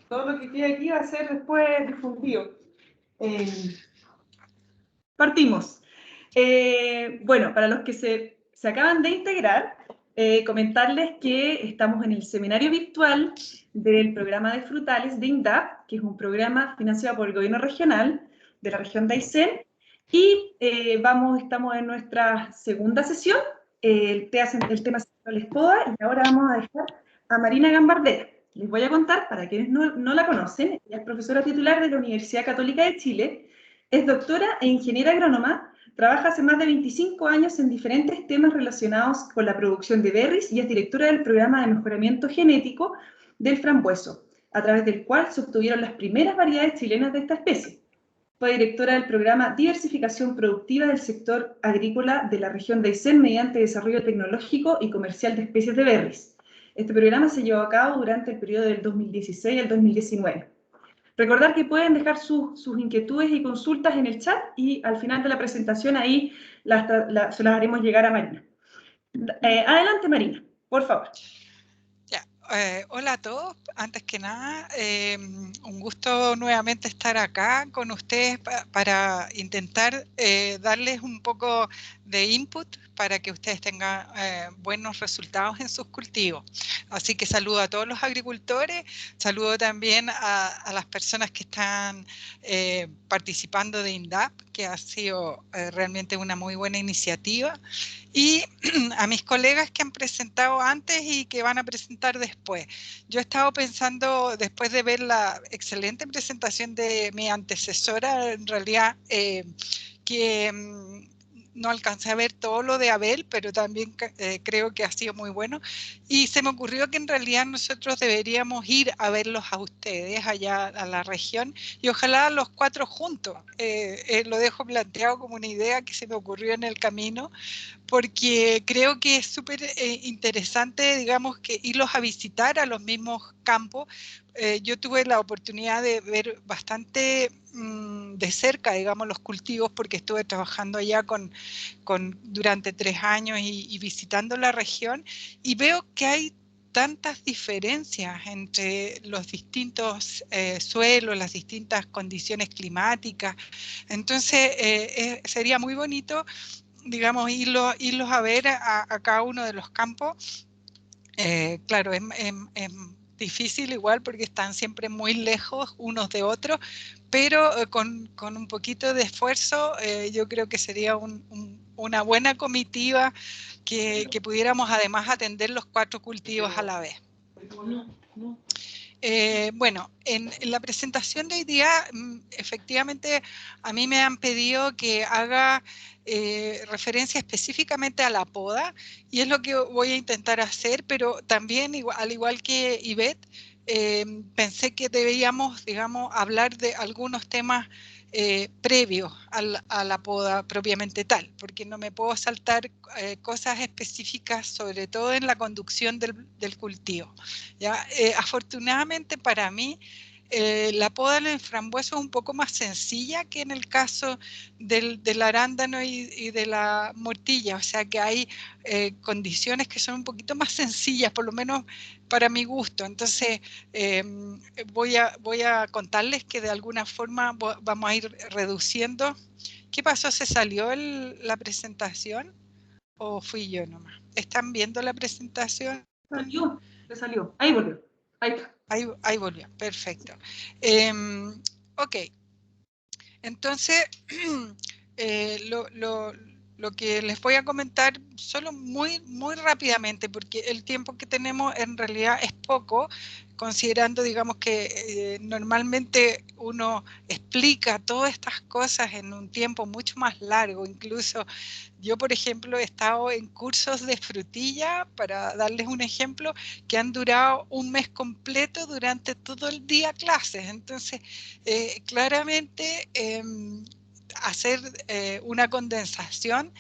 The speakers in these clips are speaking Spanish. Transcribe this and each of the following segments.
Todo lo que quede aquí va a ser después difundido. Partimos. Bueno, para los que se acaban de integrar, comentarles que estamos en el seminario virtual del programa de frutales de INDAP, que es un programa financiado por el gobierno regional de la región de Aysén, y estamos en nuestra segunda sesión. El tema central es poda, y ahora vamos a dejar a Marina Gambardella. Les voy a contar, para quienes no la conocen, ella es profesora titular de la Universidad Católica de Chile, es doctora e ingeniera agrónoma, trabaja hace más de 25 años en diferentes temas relacionados con la producción de berries y es directora del programa de mejoramiento genético del frambueso, a través del cual se obtuvieron las primeras variedades chilenas de esta especie. Fue directora del programa Diversificación Productiva del Sector Agrícola de la región de Aysén mediante desarrollo tecnológico y comercial de especies de berries. Este programa se llevó a cabo durante el periodo del 2016 al 2019. Recordar que pueden dejar sus inquietudes y consultas en el chat y al final de la presentación ahí se las haremos llegar a Marina. Adelante, Marina, por favor. Ya, hola a todos. Antes que nada, un gusto nuevamente estar acá con ustedes para intentar darles un poco de input para que ustedes tengan buenos resultados en sus cultivos. Así que saludo a todos los agricultores, saludo también a las personas que están participando de INDAP, que ha sido realmente una muy buena iniciativa, y a mis colegas que han presentado antes y que van a presentar después. Yo he estado pensando, después de ver la excelente presentación de mi antecesora, en realidad que no alcancé a ver todo lo de Abel, pero también creo que ha sido muy bueno. Y se me ocurrió que en realidad nosotros deberíamos ir a verlos a ustedes allá a la región y ojalá los cuatro juntos. Lo dejo planteado como una idea que se me ocurrió en el camino, porque creo que es súper interesante, digamos, que irlos a visitar a los mismos campos. Yo tuve la oportunidad de ver bastante de cerca, digamos, los cultivos, porque estuve trabajando allá durante 3 años y visitando la región, y veo que hay tantas diferencias entre los distintos suelos, las distintas condiciones climáticas. Entonces, sería muy bonito, digamos, irlos a ver a cada uno de los campos. Claro, es difícil igual porque están siempre muy lejos unos de otros, pero con un poquito de esfuerzo yo creo que sería una buena comitiva que pudiéramos además atender los 4 cultivos a la vez. Bueno, en la presentación de hoy día, efectivamente, a mí me han pedido que haga referencia específicamente a la poda, y es lo que voy a intentar hacer, pero también, al igual que Ivette, pensé que debíamos, digamos, hablar de algunos temas previos a la poda propiamente tal, porque no me puedo saltar cosas específicas, sobre todo en la conducción del cultivo. ¿Ya? Afortunadamente para mí, la poda en el frambueso es un poco más sencilla que en el caso del arándano y de la mortilla, o sea que hay condiciones que son un poquito más sencillas, por lo menos para mi gusto. Entonces voy a contarles que de alguna forma vamos a ir reduciendo. ¿Qué pasó? ¿Se salió la presentación o fui yo nomás? ¿Están viendo la presentación? Se salió, ahí volvió. Ahí está. Ahí volvió, perfecto. Ok, entonces lo que les voy a comentar solo muy rápidamente, porque el tiempo que tenemos en realidad es poco, considerando, digamos, que normalmente uno explica todas estas cosas en un tiempo mucho más largo. Incluso yo, por ejemplo, he estado en cursos de frutilla, para darles un ejemplo, que han durado un mes completo durante todo el día clases. Entonces, claramente hacer una condensación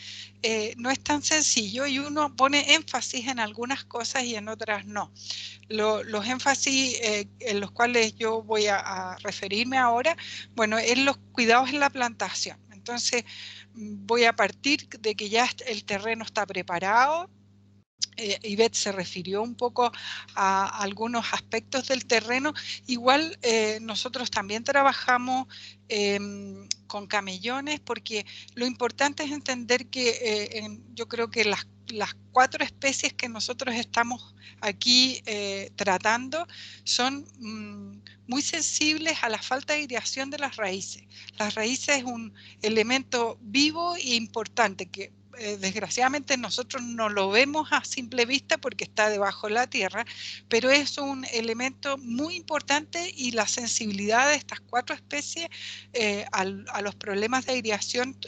no es tan sencillo, y uno pone énfasis en algunas cosas y en otras no. Los énfasis en los cuales yo voy a referirme ahora, bueno, es los cuidados en la plantación. Entonces voy a partir de que ya el terreno está preparado, Ivette se refirió un poco a algunos aspectos del terreno. Igual nosotros también trabajamos con camellones, porque lo importante es entender que yo creo que las 4 especies que nosotros estamos aquí tratando son muy sensibles a la falta de aireación de las raíces. Las raíces es un elemento vivo e importante que desgraciadamente nosotros no lo vemos a simple vista porque está debajo de la tierra, pero es un elemento muy importante, y la sensibilidad de estas 4 especies a los problemas de aireación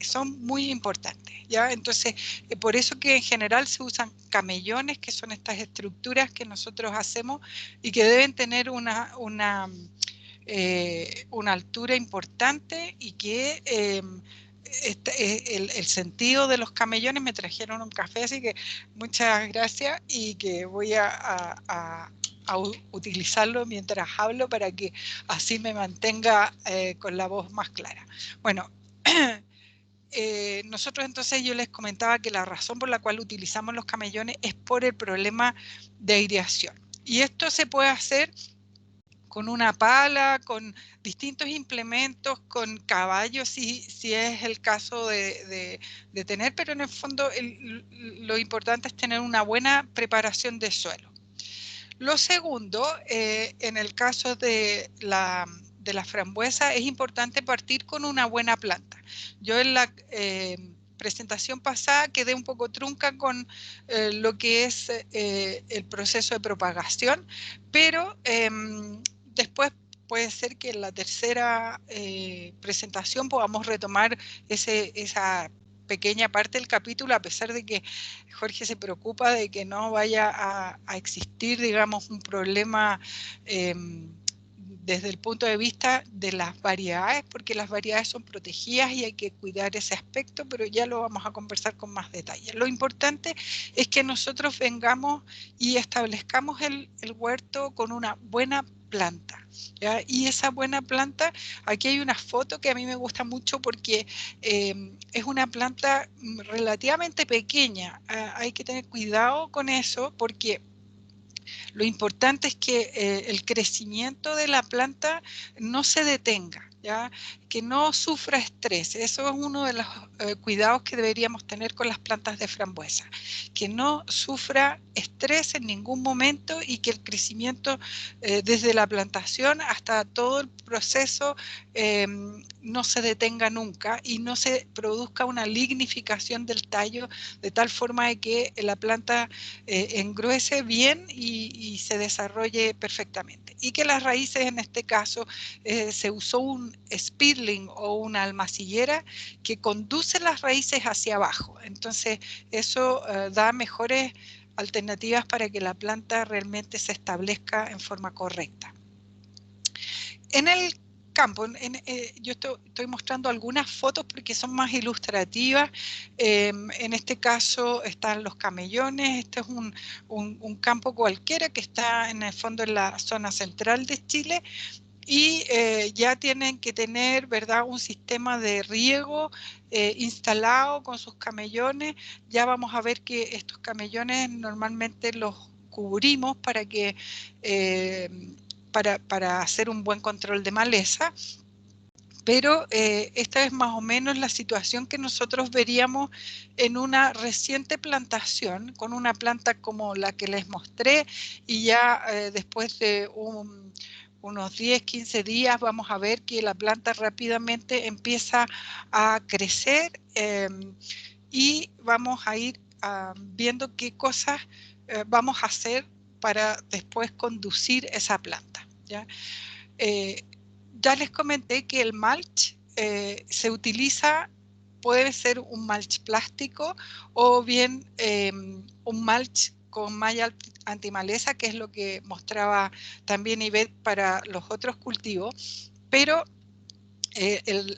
son muy importantes, ¿ya? Entonces, por eso que en general se usan camellones, que son estas estructuras que nosotros hacemos y que deben tener una altura importante, y que el sentido de los camellones, me trajeron un café, así que muchas gracias, y que voy a utilizarlo mientras hablo para que así me mantenga con la voz más clara. Bueno, nosotros entonces yo les comentaba que la razón por la cual utilizamos los camellones es por el problema de aireación. Y esto se puede hacer con una pala, con distintos implementos, con caballos, si es el caso de tener, pero en el fondo lo importante es tener una buena preparación de suelo. Lo segundo, en el caso de la frambuesa, es importante partir con una buena planta. Yo en la presentación pasada quedé un poco trunca con lo que es el proceso de propagación, pero después puede ser que en la tercera presentación podamos retomar esa pequeña parte del capítulo, a pesar de que Jorge se preocupa de que no vaya a existir, digamos, un problema desde el punto de vista de las variedades, porque las variedades son protegidas y hay que cuidar ese aspecto, pero ya lo vamos a conversar con más detalle. Lo importante es que nosotros vengamos y establezcamos el huerto con una buena planta, ¿ya? Y esa buena planta, aquí hay una foto que a mí me gusta mucho porque es una planta relativamente pequeña. Hay que tener cuidado con eso, porque lo importante es que el crecimiento de la planta no se detenga, ¿ya? Que no sufra estrés. Eso es uno de los cuidados que deberíamos tener con las plantas de frambuesa, que no sufra estrés en ningún momento, y que el crecimiento desde la plantación hasta todo el proceso no se detenga nunca, y no se produzca una lignificación del tallo de tal forma de que la planta engruese bien y se desarrolle perfectamente. Y que las raíces, en este caso, se usó un spirling o una almacillera que conduce las raíces hacia abajo. Entonces, eso da mejores alternativas para que la planta realmente se establezca en forma correcta. En el campo, yo estoy mostrando algunas fotos porque son más ilustrativas. En este caso están los camellones. Este es un campo cualquiera que está en el fondo en la zona central de Chile, y ya tienen que tener, ¿verdad?, un sistema de riego instalado con sus camellones. Ya vamos a ver que estos camellones normalmente los cubrimos para que para hacer un buen control de maleza, pero esta es más o menos la situación que nosotros veríamos en una reciente plantación, con una planta como la que les mostré, y ya después de unos 10, 15 días vamos a ver que la planta rápidamente empieza a crecer, y vamos a ir viendo qué cosas vamos a hacer para después conducir esa planta, ¿ya? Ya les comenté que el mulch se utiliza, puede ser un mulch plástico o bien un mulch con malla antimaleza, que es lo que mostraba también Ivette para los otros cultivos, pero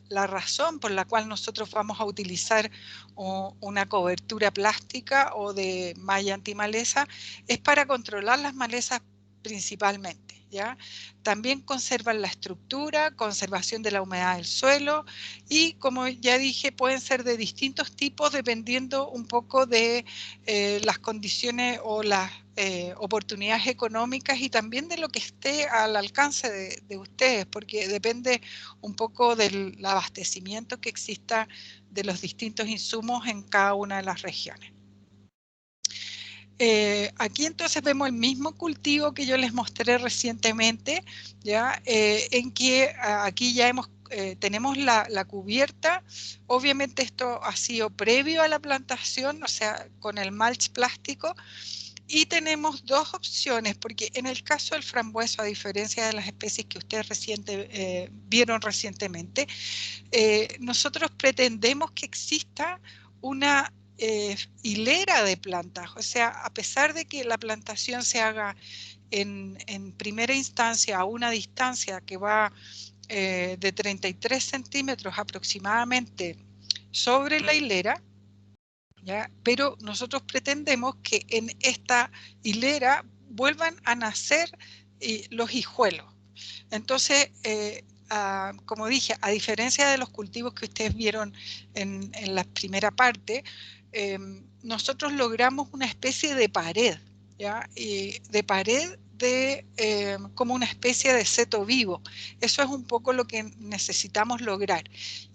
la razón por la cual nosotros vamos a utilizar una cobertura plástica o de malla antimaleza es para controlar las malezas principalmente, ¿ya? También conservan la estructura, conservación de la humedad del suelo y, como ya dije, pueden ser de distintos tipos dependiendo un poco de las condiciones o las oportunidades económicas y también de lo que esté al alcance de ustedes, porque depende un poco del abastecimiento que exista de los distintos insumos en cada una de las regiones. Aquí entonces vemos el mismo cultivo que yo les mostré recientemente, ¿ya? En que aquí ya tenemos la cubierta. Obviamente esto ha sido previo a la plantación, o sea, con el mulch plástico. Y tenemos dos opciones, porque en el caso del frambueso, a diferencia de las especies que ustedes vieron recientemente, nosotros pretendemos que exista una hilera de plantas, o sea, a pesar de que la plantación se haga en primera instancia a una distancia que va de 33 centímetros aproximadamente sobre la hilera, ¿ya? Pero nosotros pretendemos que en esta hilera vuelvan a nacer los hijuelos. Entonces, como dije, a diferencia de los cultivos que ustedes vieron en la primera parte, nosotros logramos una especie de pared, ¿ya? De pared como una especie de seto vivo. Eso es un poco lo que necesitamos lograr.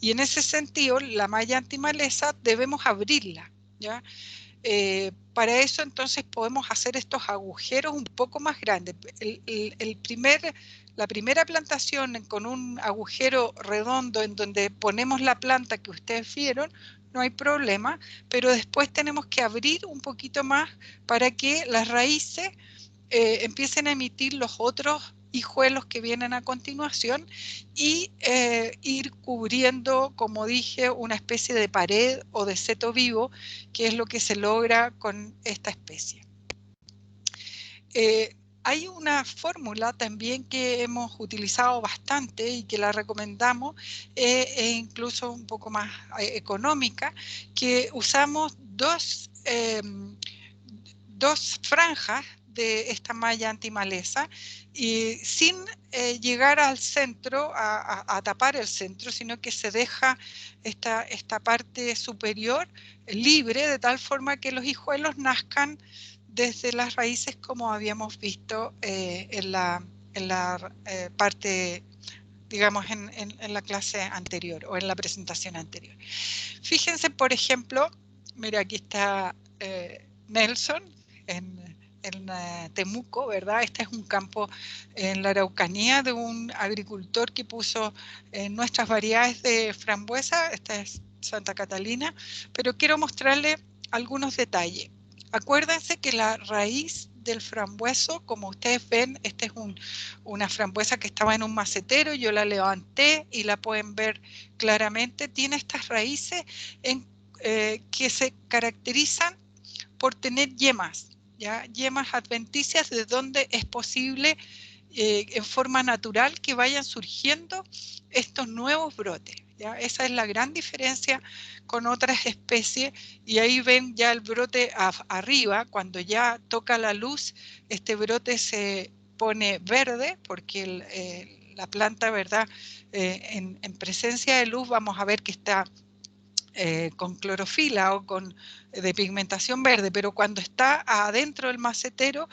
Y en ese sentido, la malla antimaleza debemos abrirla, ¿ya? Para eso entonces podemos hacer estos agujeros un poco más grandes. La primera plantación con un agujero redondo en donde ponemos la planta que ustedes vieron, no hay problema, pero después tenemos que abrir un poquito más para que las raíces empiecen a emitir los otros hijuelos que vienen a continuación y ir cubriendo, como dije, una especie de pared o de seto vivo, que es lo que se logra con esta especie. Hay una fórmula también que hemos utilizado bastante y que la recomendamos, e incluso un poco más económica, que usamos dos franjas de esta malla antimaleza y sin llegar al centro, a tapar el centro, sino que se deja esta parte superior libre de tal forma que los hijuelos nazcan desde las raíces como habíamos visto en la parte, digamos, en la clase anterior o en la presentación anterior. Fíjense, por ejemplo, mira, aquí está Nelson en Temuco, ¿verdad? Este es un campo en la Araucanía de un agricultor que puso nuestras variedades de frambuesa. Esta es Santa Catalina, pero quiero mostrarle algunos detalles. Acuérdense que la raíz del frambueso, como ustedes ven, esta es una frambuesa que estaba en un macetero, yo la levanté y la pueden ver claramente, tiene estas raíces que se caracterizan por tener yemas, ¿ya? Yemas adventicias de donde es posible en forma natural que vayan surgiendo estos nuevos brotes, ¿ya? Esa es la gran diferencia con otras especies y ahí ven ya el brote arriba, cuando ya toca la luz, este brote se pone verde porque la planta, ¿verdad? En presencia de luz vamos a ver que está con clorofila o de pigmentación verde, pero cuando está adentro del macetero,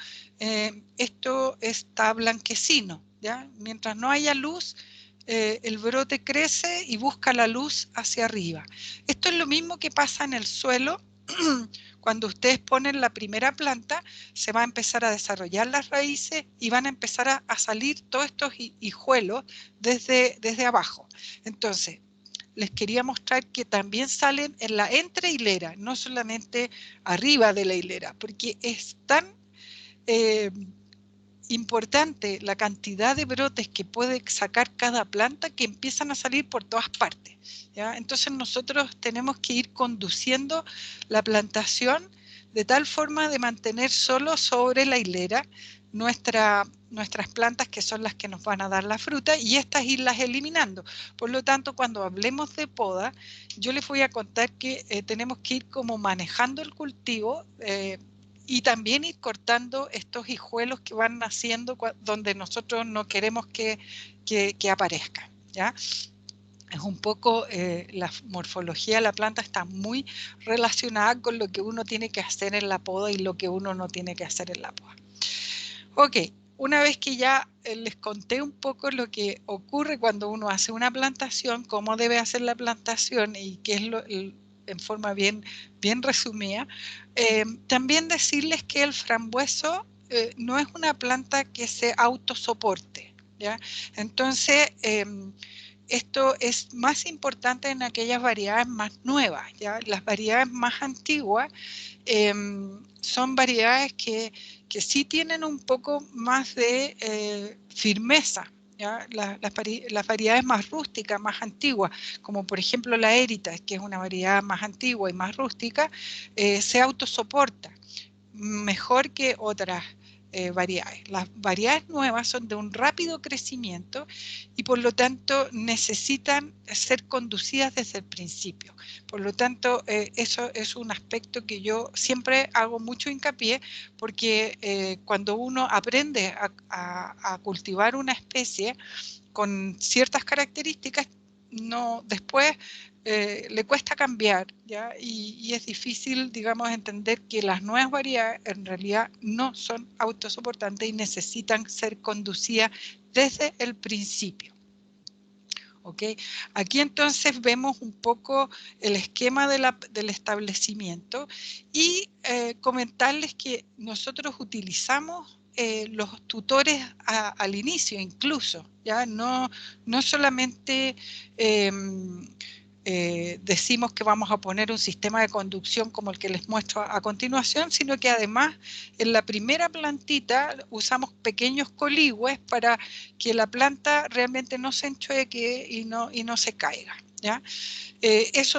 esto está blanquecino, ¿ya? Mientras no haya luz, el brote crece y busca la luz hacia arriba. Esto es lo mismo que pasa en el suelo. Cuando ustedes ponen la primera planta, se va a empezar a desarrollar las raíces y van a empezar a salir todos estos hijuelos desde abajo. Entonces, les quería mostrar que también salen en la entrehilera, no solamente arriba de la hilera, porque es tan importante la cantidad de brotes que puede sacar cada planta que empiezan a salir por todas partes, ¿ya? Entonces nosotros tenemos que ir conduciendo la plantación de tal forma de mantener solo sobre la hilera nuestras plantas, que son las que nos van a dar la fruta, y estas irlas eliminando. Por lo tanto, cuando hablemos de poda, yo les voy a contar que tenemos que ir como manejando el cultivo y también ir cortando estos hijuelos que van naciendo donde nosotros no queremos que aparezcan, ¿ya? Es un poco, la morfología de la planta está muy relacionada con lo que uno tiene que hacer en la poda y lo que uno no tiene que hacer en la poda. Ok, una vez que ya les conté un poco lo que ocurre cuando uno hace una plantación, cómo debe hacer la plantación y qué es en forma bien resumida, también decirles que el frambueso no es una planta que se autosoporte, ¿ya? Entonces, esto es más importante en aquellas variedades más nuevas, ¿ya? Las variedades más antiguas son variedades que sí tienen un poco más de firmeza, ¿ya? Las variedades más rústicas, más antiguas, como por ejemplo la Érita, que es una variedad más antigua y más rústica, se autosoporta mejor que otras variedades. Las variedades nuevas son de un rápido crecimiento y por lo tanto necesitan ser conducidas desde el principio. Por lo tanto, eso es un aspecto que yo siempre hago mucho hincapié, porque cuando uno aprende a cultivar una especie con ciertas características, después le cuesta cambiar, ¿ya? Y es difícil, digamos, entender que las nuevas variedades en realidad no son autosoportantes y necesitan ser conducidas desde el principio. ¿Ok? Aquí entonces vemos un poco el esquema del establecimiento y comentarles que nosotros utilizamos los tutores al inicio incluso, ¿ya? No solamente decimos que vamos a poner un sistema de conducción como el que les muestro a continuación, sino que además en la primera plantita usamos pequeños coligües para que la planta realmente no se enchueque y no se caiga, ¿ya?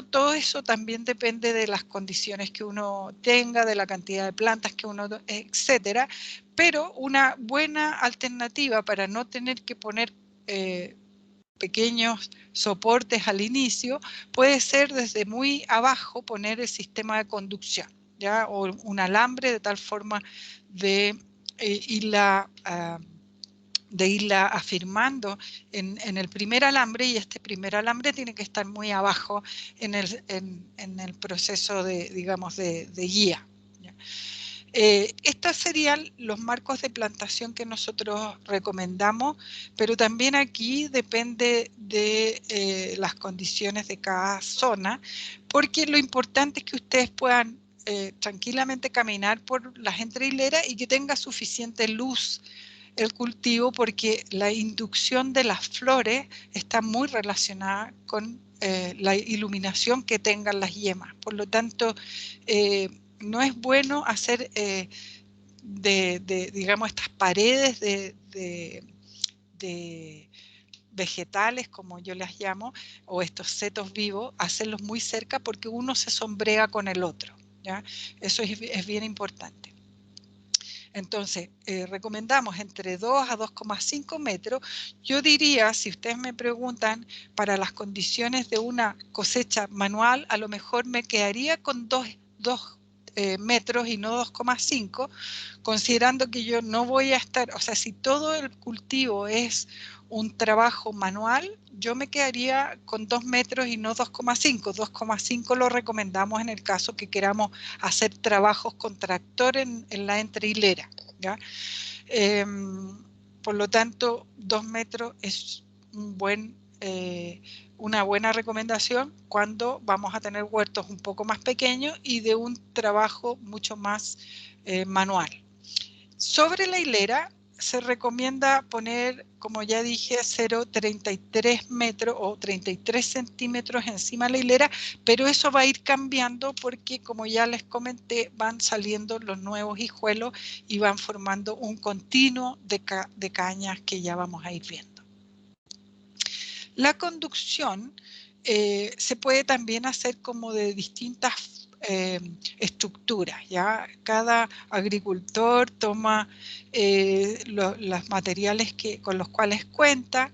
Todo eso también depende de las condiciones que uno tenga, de la cantidad de plantas que uno, etcétera, pero una buena alternativa para no tener que poner pequeños soportes al inicio puede ser desde muy abajo poner el sistema de conducción, ¿ya? O un alambre de tal forma de irla afirmando en el primer alambre, y este primer alambre tiene que estar muy abajo en el proceso de, digamos, de guía, ¿ya? Estos serían los marcos de plantación que nosotros recomendamos, pero también aquí depende de las condiciones de cada zona, porque lo importante es que ustedes puedan tranquilamente caminar por las entrehileras y que tenga suficiente luz el cultivo, porque la inducción de las flores está muy relacionada con la iluminación que tengan las yemas. Por lo tanto, no es bueno hacer digamos, estas paredes de vegetales, como yo las llamo, o estos setos vivos, hacerlos muy cerca porque uno se sombrea con el otro, ¿ya? Eso es bien importante. Entonces, recomendamos entre 2 a 2,5 metros. Yo diría, si ustedes me preguntan, para las condiciones de una cosecha manual, a lo mejor me quedaría con 2 metros y no 2,5, considerando que yo no voy a estar, o sea, si todo el cultivo es un trabajo manual, yo me quedaría con 2 metros y no 2,5. 2,5 lo recomendamos en el caso que queramos hacer trabajos con tractor en la entrehilera, ¿ya? Por lo tanto, 2 metros es una buena recomendación cuando vamos a tener huertos un poco más pequeños y de un trabajo mucho más manual. Sobre la hilera se recomienda poner, como ya dije, 0,33 metros o 33 centímetros encima de la hilera, pero eso va a ir cambiando porque, como ya les comenté, van saliendo los nuevos hijuelos y van formando un continuo de cañas que ya vamos a ir viendo. La conducción se puede también hacer como de distintas estructuras, ¿ya? Cada agricultor toma los materiales con los cuales cuenta,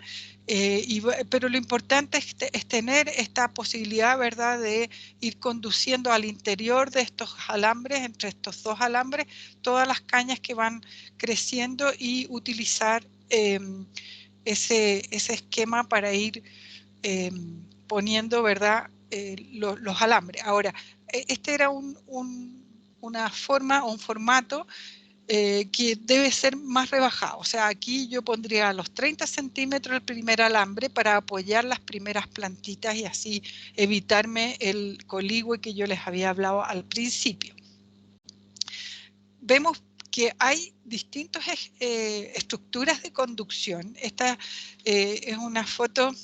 pero lo importante es tener esta posibilidad, ¿verdad?, de ir conduciendo al interior de estos alambres, entre estos dos alambres, todas las cañas que van creciendo y utilizar ese esquema para ir poniendo, ¿verdad?, los alambres. Ahora, este era una forma o un formato que debe ser más rebajado. O sea, aquí yo pondría a los 30 centímetros el primer alambre para apoyar las primeras plantitas y así evitarme el coligüe que yo les había hablado al principio. Vemos que hay distintas estructuras de conducción. Esta es una foto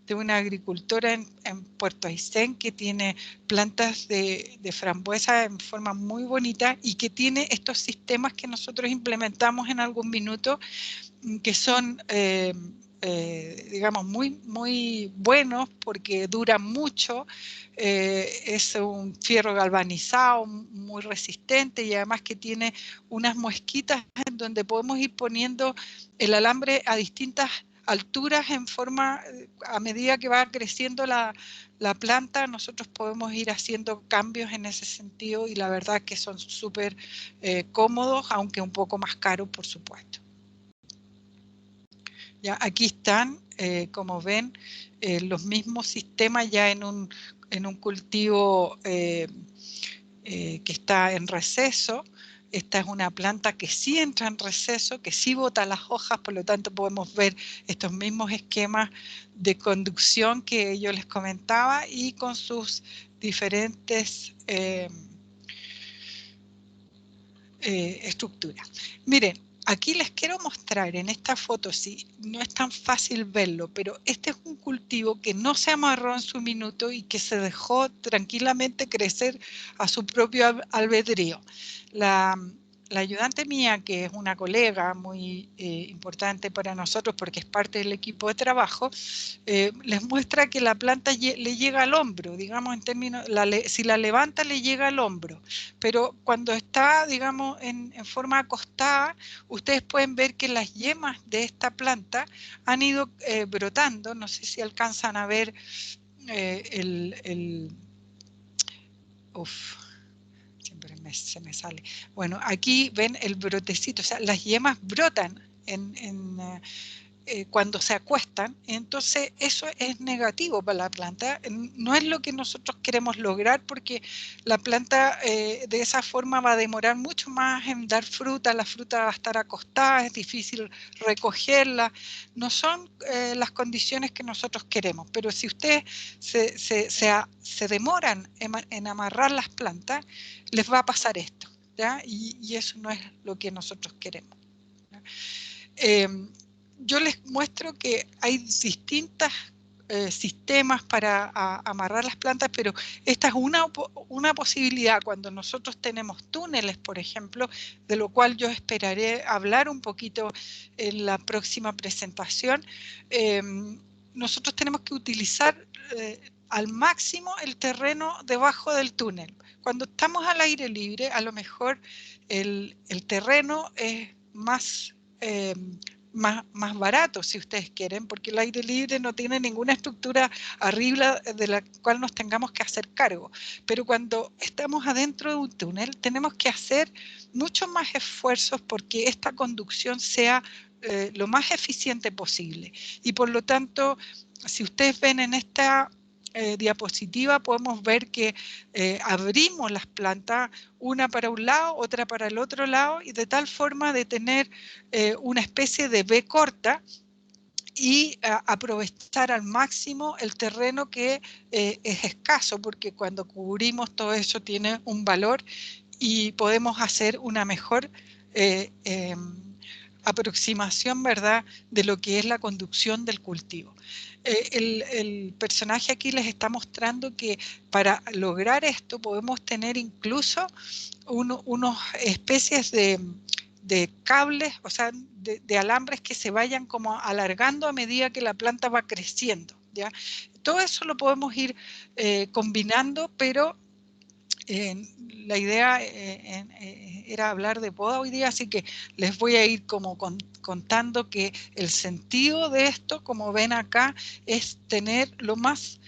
de una agricultora en Puerto Aysén que tiene plantas de frambuesa en forma muy bonita y que tiene estos sistemas que nosotros implementamos en algún minuto, que son, digamos, muy buenos porque duran mucho. Es un fierro galvanizado muy resistente y además que tiene unas muesquitas en donde podemos ir poniendo el alambre a distintas alturas en forma, a medida que va creciendo la planta, nosotros podemos ir haciendo cambios en ese sentido y la verdad que son súper cómodos, aunque un poco más caros, por supuesto. Ya, aquí están, como ven, los mismos sistemas ya en un cultivo que está en receso. Esta es una planta que sí entra en receso, que sí bota las hojas, por lo tanto podemos ver estos mismos esquemas de conducción que yo les comentaba y con sus diferentes estructuras. Miren, aquí les quiero mostrar en esta foto, sí, no es tan fácil verlo, pero este es un cultivo que no se amarró en su minuto y que se dejó tranquilamente crecer a su propio albedrío. La ayudante mía, que es una colega muy importante para nosotros porque es parte del equipo de trabajo, les muestra que la planta le llega al hombro, digamos en términos, si la levanta le llega al hombro, pero cuando está, digamos, en forma acostada, ustedes pueden ver que las yemas de esta planta han ido brotando. No sé si alcanzan a ver siempre se me sale. Bueno, aquí ven el brotecito, o sea, las yemas brotan cuando se acuestan, entonces eso es negativo para la planta, no es lo que nosotros queremos lograr porque la planta de esa forma va a demorar mucho más en dar fruta, la fruta va a estar acostada, es difícil recogerla, no son las condiciones que nosotros queremos, pero si ustedes se demoran en amarrar las plantas, les va a pasar esto, ¿ya? Y eso no es lo que nosotros queremos. Yo les muestro que hay distintos sistemas para amarrar las plantas, pero esta es una posibilidad cuando nosotros tenemos túneles, por ejemplo, de lo cual yo esperaré hablar un poquito en la próxima presentación. Nosotros tenemos que utilizar al máximo el terreno debajo del túnel. Cuando estamos al aire libre, a lo mejor el terreno es más barato, si ustedes quieren, porque el aire libre no tiene ninguna estructura arriba de la cual nos tengamos que hacer cargo. Pero cuando estamos adentro de un túnel, tenemos que hacer muchos más esfuerzos porque esta conducción sea lo más eficiente posible. Y por lo tanto, si ustedes ven en esta diapositiva, podemos ver que abrimos las plantas, una para un lado, otra para el otro lado, y de tal forma de tener una especie de V corta y aprovechar al máximo el terreno que es escaso, porque cuando cubrimos todo eso tiene un valor y podemos hacer una mejor aproximación, ¿verdad?, de lo que es la conducción del cultivo. El personaje aquí les está mostrando que para lograr esto podemos tener incluso unas especies de cables, o sea, de alambres que se vayan como alargando a medida que la planta va creciendo, ¿ya? Todo eso lo podemos ir combinando, pero La idea era hablar de poda hoy día, así que les voy a ir como contando que el sentido de esto, como ven acá, es tener lo más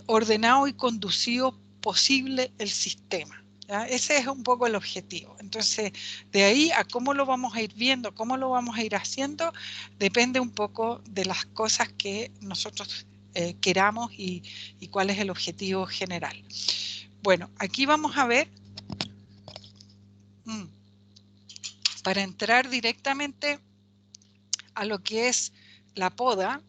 ordenado y conducido posible el sistema. ¿Ya? Ese es un poco el objetivo. Entonces, de ahí a cómo lo vamos a ir viendo, cómo lo vamos a ir haciendo, depende un poco de las cosas que nosotros queramos y cuál es el objetivo general. Bueno, aquí vamos a ver, para entrar directamente a lo que es la poda,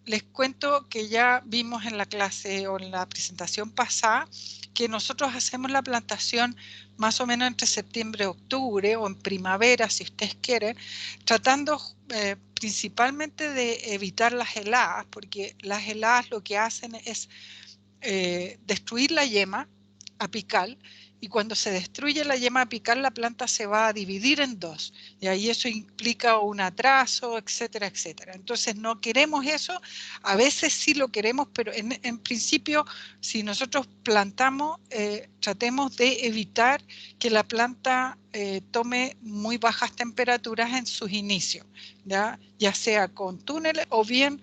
les cuento que ya vimos en la clase o en la presentación pasada que nosotros hacemos la plantación más o menos entre septiembre y octubre o en primavera, si ustedes quieren, tratando principalmente de evitar las heladas, porque las heladas lo que hacen es destruir la yema apical, y cuando se destruye la yema apical la planta se va a dividir en dos, y ahí eso implica un atraso, etcétera, etcétera. Entonces no queremos eso, a veces sí lo queremos, pero en principio si nosotros plantamos, tratemos de evitar que la planta tome muy bajas temperaturas en sus inicios, ya sea con túneles o bien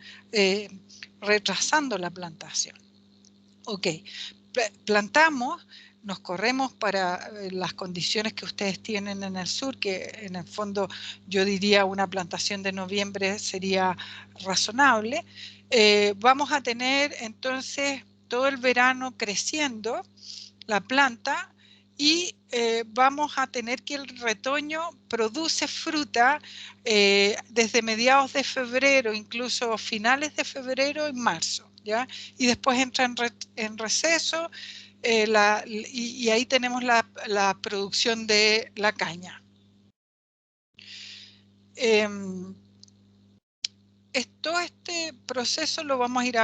retrasando la plantación. Ok, plantamos, nos corremos para las condiciones que ustedes tienen en el sur, que en el fondo yo diría una plantación de noviembre sería razonable. Vamos a tener entonces todo el verano creciendo la planta y vamos a tener que el retoño produce fruta desde mediados de febrero, incluso finales de febrero en marzo. ¿Ya? Y después entra en receso y ahí tenemos la producción de la caña. Todo este proceso lo vamos a ir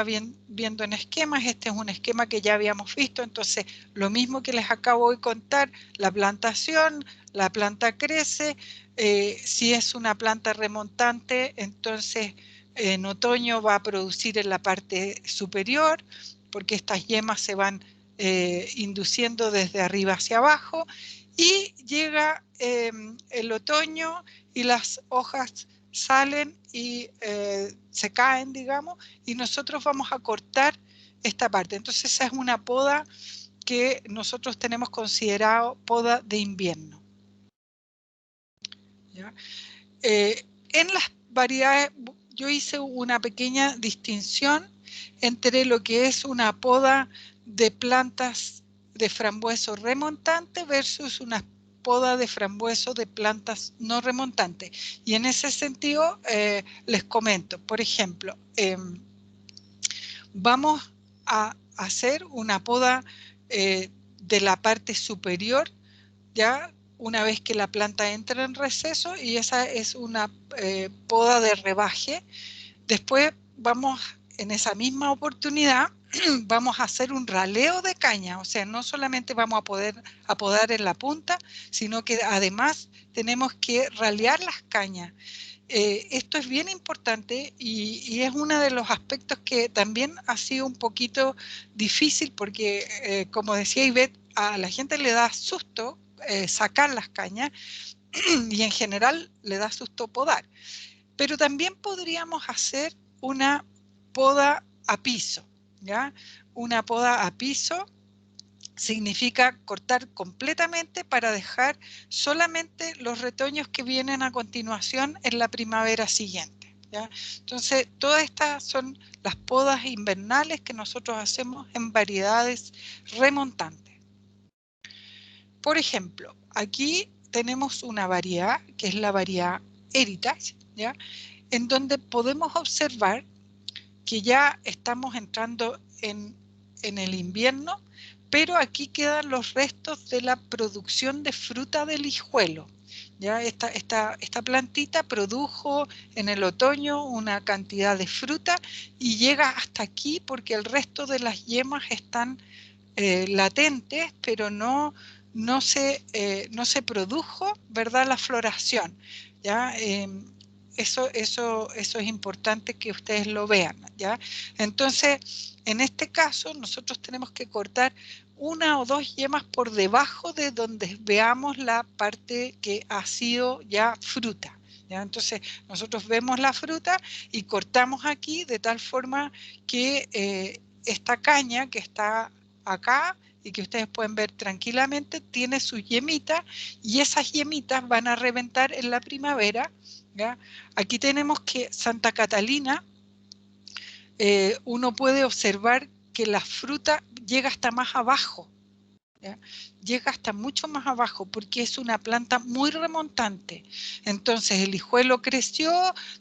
viendo en esquemas. Este es un esquema que ya habíamos visto, entonces lo mismo que les acabo de contar, la plantación, la planta crece, si es una planta remontante, entonces en otoño va a producir en la parte superior, porque estas yemas se van induciendo desde arriba hacia abajo, y llega el otoño y las hojas salen y se caen, digamos, y nosotros vamos a cortar esta parte. Entonces esa es una poda que nosotros tenemos considerado poda de invierno. ¿Ya? En las variedades, yo hice una pequeña distinción entre lo que es una poda de plantas de frambueso remontante versus una poda de frambueso de plantas no remontantes. Y en ese sentido les comento, por ejemplo, vamos a hacer una poda de la parte superior, ya una vez que la planta entra en receso, y esa es una poda de rebaje. Después vamos, en esa misma oportunidad, vamos a hacer un raleo de caña, o sea, no solamente vamos a poder podar en la punta, sino que además tenemos que ralear las cañas. Esto es bien importante y es uno de los aspectos que también ha sido un poquito difícil porque, como decía Ivette, a la gente le da susto sacar las cañas y en general le da susto podar. Pero también podríamos hacer una poda a piso, ¿ya? Una poda a piso significa cortar completamente para dejar solamente los retoños que vienen a continuación en la primavera siguiente, ¿ya? Entonces, todas estas son las podas invernales que nosotros hacemos en variedades remontantes. Por ejemplo, aquí tenemos una variedad que es la variedad Heritage, ¿ya? En donde podemos observar que ya estamos entrando en el invierno, pero aquí quedan los restos de la producción de fruta del hijuelo. ¿Ya? Esta plantita produjo en el otoño una cantidad de fruta y llega hasta aquí porque el resto de las yemas están latentes, pero no se produjo, ¿verdad?, la floración. ¿Ya? Eso es importante que ustedes lo vean, ¿ya? Entonces, en este caso, nosotros tenemos que cortar una o dos yemas por debajo de donde veamos la parte que ha sido ya fruta. ¿Ya? Entonces nosotros vemos la fruta y cortamos aquí de tal forma que esta caña que está acá y que ustedes pueden ver tranquilamente tiene sus yemitas, y esas yemitas van a reventar en la primavera. ¿Ya? Aquí tenemos que Santa Catalina, uno puede observar que la fruta llega hasta más abajo. ¿Ya? Llega hasta mucho más abajo porque es una planta muy remontante. Entonces el hijuelo creció,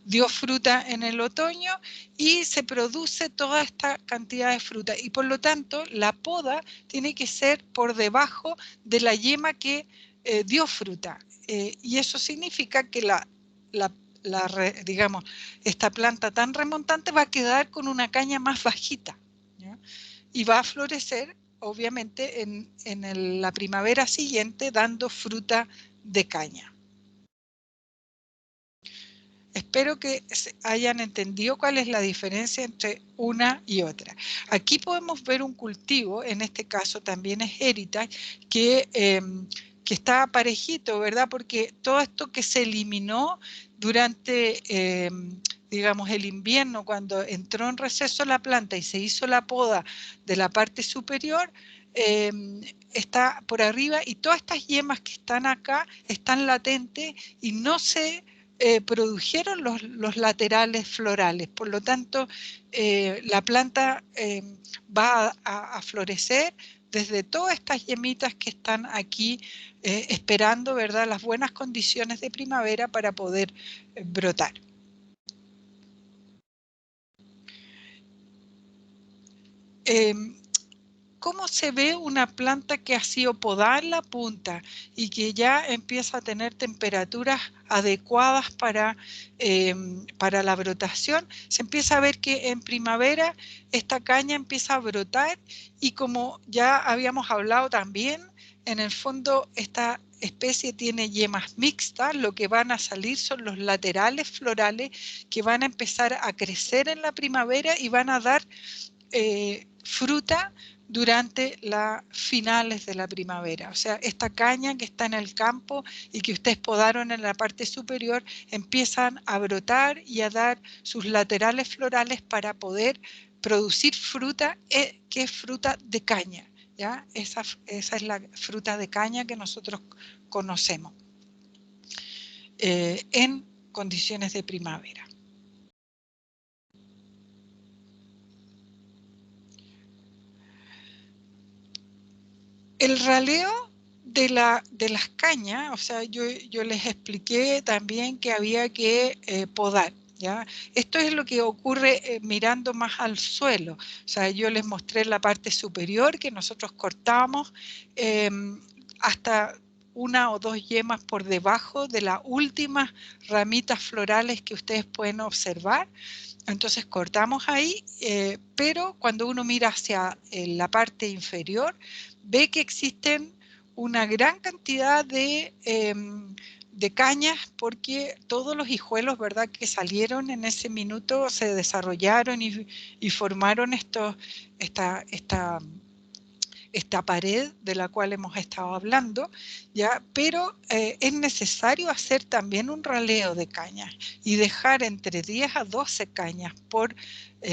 dio fruta en el otoño y se produce toda esta cantidad de fruta, y por lo tanto la poda tiene que ser por debajo de la yema que dio fruta, y eso significa que digamos, esta planta tan remontante va a quedar con una caña más bajita, ¿ya? Y va a florecer obviamente en la primavera siguiente dando fruta de caña. Espero que hayan entendido cuál es la diferencia entre una y otra. Aquí podemos ver un cultivo, en este caso también es Heritage, que está parejito, ¿verdad? Porque todo esto que se eliminó durante, digamos, el invierno, cuando entró en receso la planta y se hizo la poda de la parte superior, está por arriba, y todas estas yemas que están acá están latentes y no se produjeron los laterales florales. Por lo tanto, la planta va a florecer desde todas estas yemitas que están aquí esperando, ¿verdad?, las buenas condiciones de primavera para poder brotar. ¿Cómo se ve una planta que ha sido podada en la punta y que ya empieza a tener temperaturas adecuadas para la brotación? Se empieza a ver que en primavera esta caña empieza a brotar, y como ya habíamos hablado también, en el fondo esta especie tiene yemas mixtas. Lo que van a salir son los laterales florales que van a empezar a crecer en la primavera y van a dar fruta durante las finales de la primavera. O sea, esta caña que está en el campo y que ustedes podaron en la parte superior, empiezan a brotar y a dar sus laterales florales para poder producir fruta, que es fruta de caña, ¿ya? Esa es la fruta de caña que nosotros conocemos en condiciones de primavera. El raleo de las cañas, o sea, yo les expliqué también que había que podar, ¿ya? Esto es lo que ocurre mirando más al suelo. O sea, yo les mostré la parte superior que nosotros cortamos hasta una o dos yemas por debajo de las últimas ramitas florales que ustedes pueden observar. Entonces cortamos ahí, pero cuando uno mira hacia la parte inferior, ve que existen una gran cantidad de cañas, porque todos los hijuelos, ¿verdad?, que salieron en ese minuto se desarrollaron y formaron esta pared de la cual hemos estado hablando, ¿ya? Pero es necesario hacer también un raleo de cañas y dejar entre 10 a 12 cañas por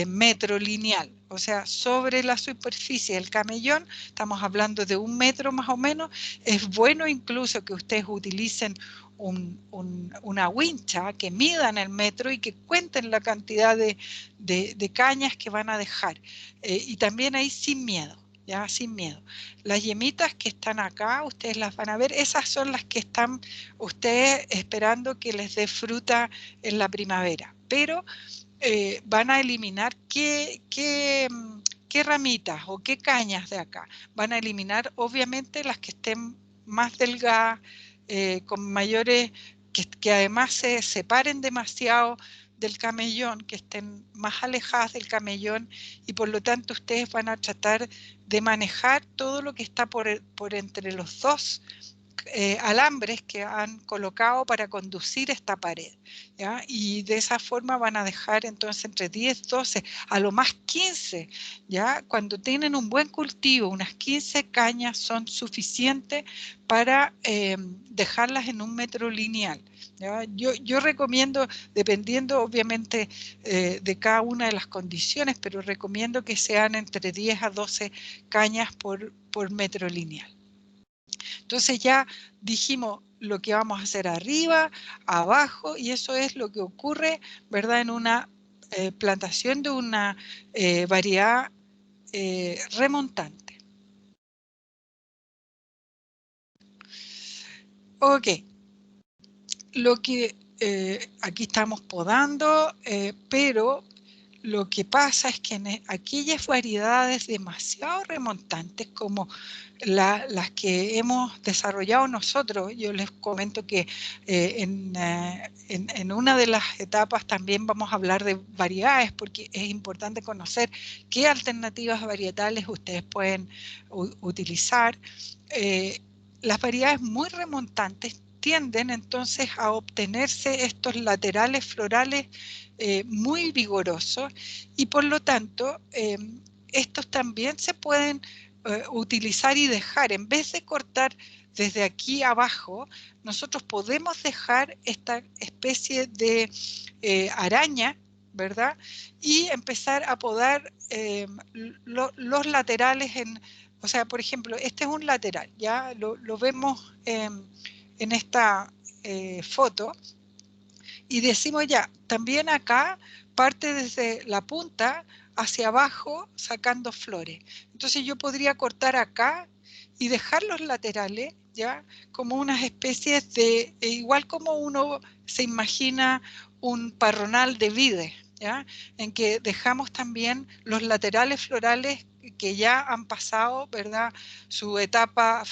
metro lineal. O sea, sobre la superficie del camellón, estamos hablando de 1 metro más o menos. Es bueno incluso que ustedes utilicen una wincha que midan el metro y que cuenten la cantidad de cañas que van a dejar. Y también ahí sin miedo. Ya, sin miedo. Las yemitas que están acá, ustedes las van a ver, esas son las que están ustedes esperando que les dé fruta en la primavera. Pero van a eliminar qué ramitas o qué cañas de acá. Van a eliminar obviamente las que estén más delgadas, con mayores, que además se separen demasiado del camellón, que estén más alejadas del camellón, y por lo tanto ustedes van a tratar de manejar todo lo que está por entre los dos alambres que han colocado para conducir esta pared, ¿ya? Y de esa forma van a dejar entonces entre 10, 12, a lo más 15, ¿ya? Cuando tienen un buen cultivo, unas 15 cañas son suficientes para dejarlas en 1 metro lineal, ¿ya? Yo recomiendo, dependiendo obviamente de cada una de las condiciones, pero recomiendo que sean entre 10 a 12 cañas por metro lineal. Entonces ya dijimos lo que vamos a hacer arriba, abajo, y eso es lo que ocurre, ¿verdad?, en una plantación de una variedad remontante. Ok, lo que aquí estamos podando, pero lo que pasa es que en aquellas variedades demasiado remontantes como las que hemos desarrollado nosotros, yo les comento que en una de las etapas también vamos a hablar de variedades, porque es importante conocer qué alternativas varietales ustedes pueden utilizar. Las variedades muy remontantes tienden entonces a obtenerse estos laterales florales muy vigorosos, y por lo tanto estos también se pueden utilizar y dejar. En vez de cortar desde aquí abajo, nosotros podemos dejar esta especie de araña, ¿verdad?, y empezar a podar los laterales o sea, por ejemplo, este es un lateral, ya lo vemos en esta foto, y decimos ya, también acá parte desde la punta hacia abajo sacando flores. Entonces yo podría cortar acá y dejar los laterales, ya, como unas especies de, igual como uno se imagina un parronal de vides, ¿ya?, en que dejamos también los laterales florales que ya han pasado, ¿verdad?, su etapa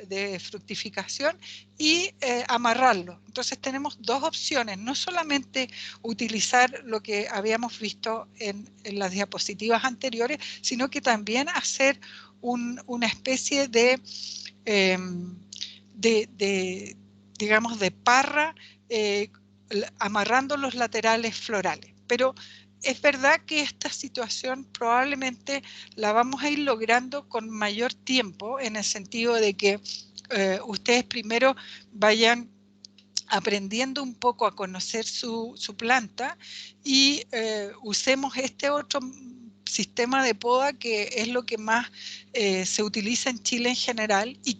de fructificación, y amarrarlo. Entonces tenemos dos opciones, no solamente utilizar lo que habíamos visto en las diapositivas anteriores, sino que también hacer una especie de digamos, de parra, amarrando los laterales florales. Pero es verdad que esta situación probablemente la vamos a ir logrando con mayor tiempo, en el sentido de que ustedes primero vayan aprendiendo un poco a conocer su planta, y usemos este otro sistema de poda que es lo que más se utiliza en Chile en general, y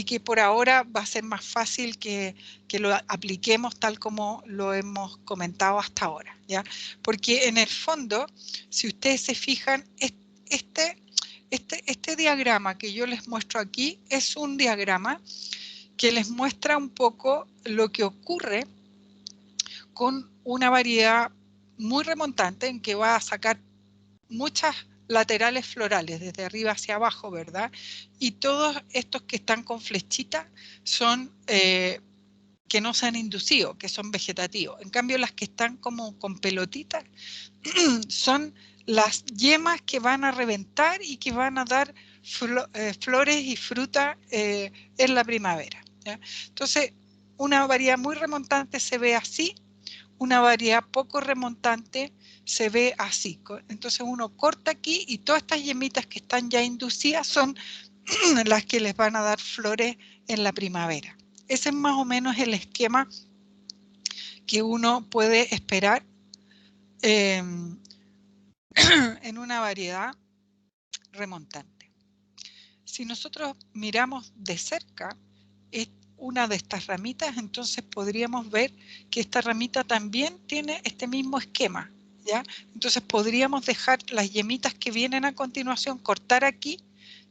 que por ahora va a ser más fácil que lo apliquemos tal como lo hemos comentado hasta ahora, ¿ya? Porque en el fondo, si ustedes se fijan, este diagrama que yo les muestro aquí es un diagrama que les muestra un poco lo que ocurre con una variedad muy remontante, en que va a sacar muchas laterales florales desde arriba hacia abajo, ¿verdad? Y todos estos que están con flechitas son que no se han inducido, que son vegetativos. En cambio, las que están como con pelotitas son las yemas que van a reventar y que van a dar flores y fruta en la primavera, ¿ya? Entonces, una variedad muy remontante se ve así, una variedad poco remontante se ve así. Entonces uno corta aquí y todas estas yemitas que están ya inducidas son las que les van a dar flores en la primavera. Ese es más o menos el esquema que uno puede esperar en una variedad remontante. Si nosotros miramos de cerca una de estas ramitas, entonces podríamos ver que esta ramita también tiene este mismo esquema, ¿ya? Entonces podríamos dejar las yemitas que vienen a continuación, cortar aquí,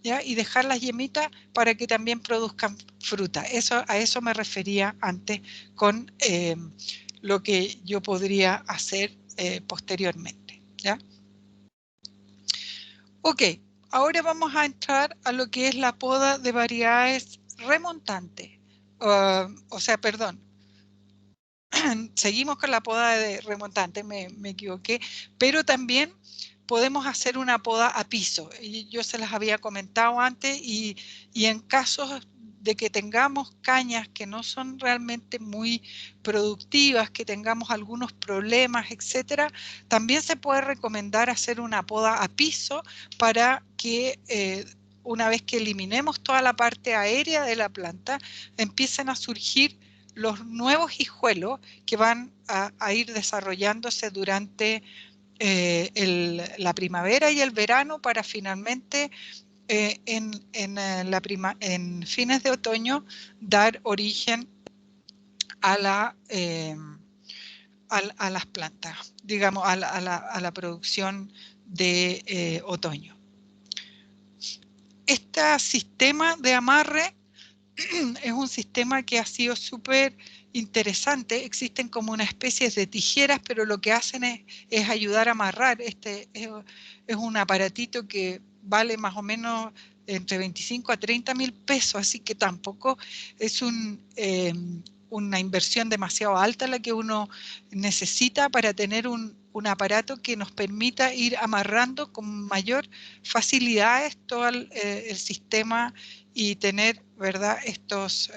¿ya?, y dejar las yemitas para que también produzcan fruta. A eso me refería antes con lo que yo podría hacer posteriormente, ¿ya? Ok, ahora vamos a entrar a lo que es la poda de variedades remontantes. O sea, perdón, seguimos con la poda de remontante, me equivoqué, pero también podemos hacer una poda a piso. Y yo se las había comentado antes y en casos de que tengamos cañas que no son realmente muy productivas, que tengamos algunos problemas, etcétera, también se puede recomendar hacer una poda a piso para que una vez que eliminemos toda la parte aérea de la planta, empiecen a surgir los nuevos hijuelos que van a ir desarrollándose durante la primavera y el verano para finalmente en fines de otoño dar origen a las plantas, digamos, a la producción de otoño. Este sistema de amarre es un sistema que ha sido súper interesante. Existen como una especie de tijeras, pero lo que hacen es ayudar a amarrar. Este es un aparatito que vale más o menos entre 25 a 30 mil pesos, así que tampoco es una inversión demasiado alta la que uno necesita para tener un aparato que nos permita ir amarrando con mayor facilidad todo el sistema y tener, ¿verdad?, estos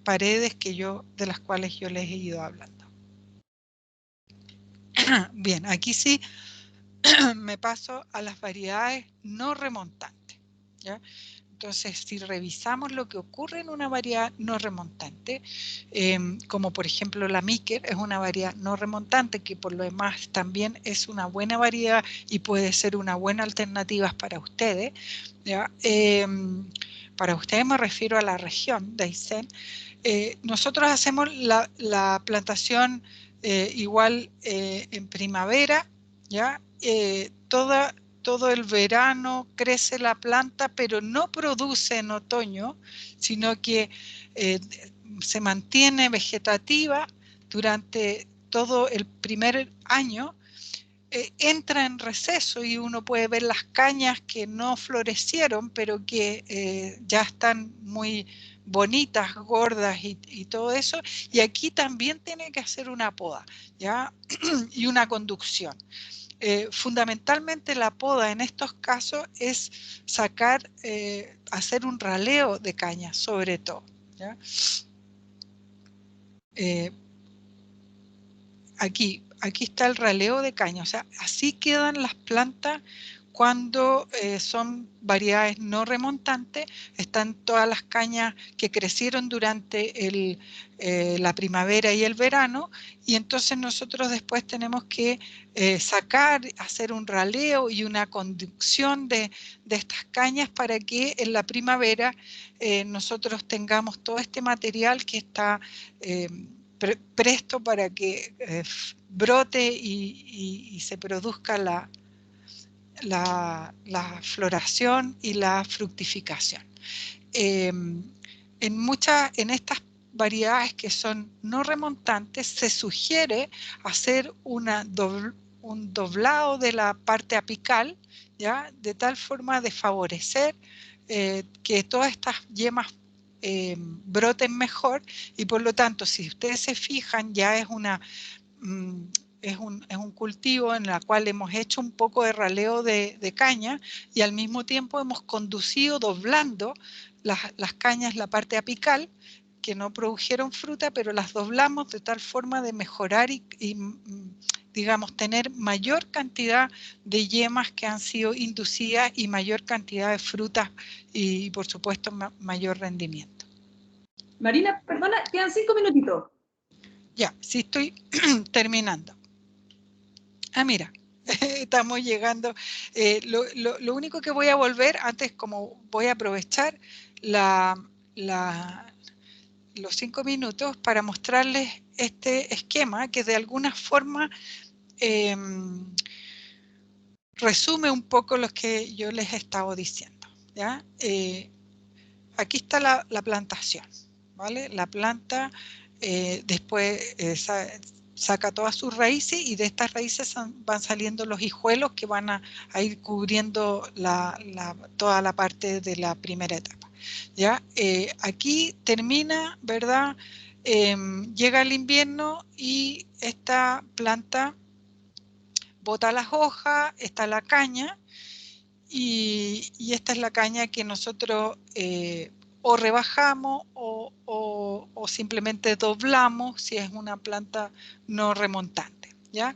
paredes de las cuales yo les he ido hablando. Bien, aquí sí me paso a las variedades no remontantes, ¿ya? Entonces, si revisamos lo que ocurre en una variedad no remontante, como por ejemplo la Míquer, es una variedad no remontante que por lo demás también es una buena variedad y puede ser una buena alternativa para ustedes, ¿ya? Para ustedes me refiero a la región de Aysén. Nosotros hacemos la plantación igual en primavera, ¿ya? Todo el verano crece la planta, pero no produce en otoño, sino que se mantiene vegetativa durante todo el primer año. Entra en receso y uno puede ver las cañas que no florecieron, pero que ya están muy bonitas, gordas y todo eso. Y aquí también tiene que hacer una poda, ¿ya? Y una conducción. Fundamentalmente la poda en estos casos es hacer un raleo de caña, sobre todo, ¿ya? Aquí está el raleo de caña, o sea, así quedan las plantas cuando son variedades no remontantes. Están todas las cañas que crecieron durante la primavera y el verano, y entonces nosotros después tenemos que hacer un raleo y una conducción de estas cañas para que en la primavera nosotros tengamos todo este material que está presto para que brote y se produzca la floración y la fructificación. En estas variedades que son no remontantes se sugiere hacer un doblado de la parte apical, ¿ya? De tal forma de favorecer que todas estas yemas broten mejor, y por lo tanto, si ustedes se fijan, ya es un cultivo en el cual hemos hecho un poco de raleo de caña y al mismo tiempo hemos conducido doblando las cañas, la parte apical, que no produjeron fruta, pero las doblamos de tal forma de mejorar y digamos, tener mayor cantidad de yemas que han sido inducidas y mayor cantidad de frutas y, por supuesto, mayor rendimiento. Marina, perdona, quedan 5 minutitos. Ya, sí estoy terminando. Mira, estamos llegando. Lo único que voy a volver, antes como voy a aprovechar los 5 minutos para mostrarles este esquema que de alguna forma resume un poco lo que yo les he estado diciendo, ¿ya? Aquí está la plantación, ¿vale? La planta después saca todas sus raíces y de estas raíces van saliendo los hijuelos que van a ir cubriendo toda la parte de la primera etapa, ¿ya? Aquí termina, ¿verdad? Llega el invierno y esta planta bota las hojas, está la caña, y esta es la caña que nosotros o rebajamos o simplemente doblamos si es una planta no remontante, ¿ya?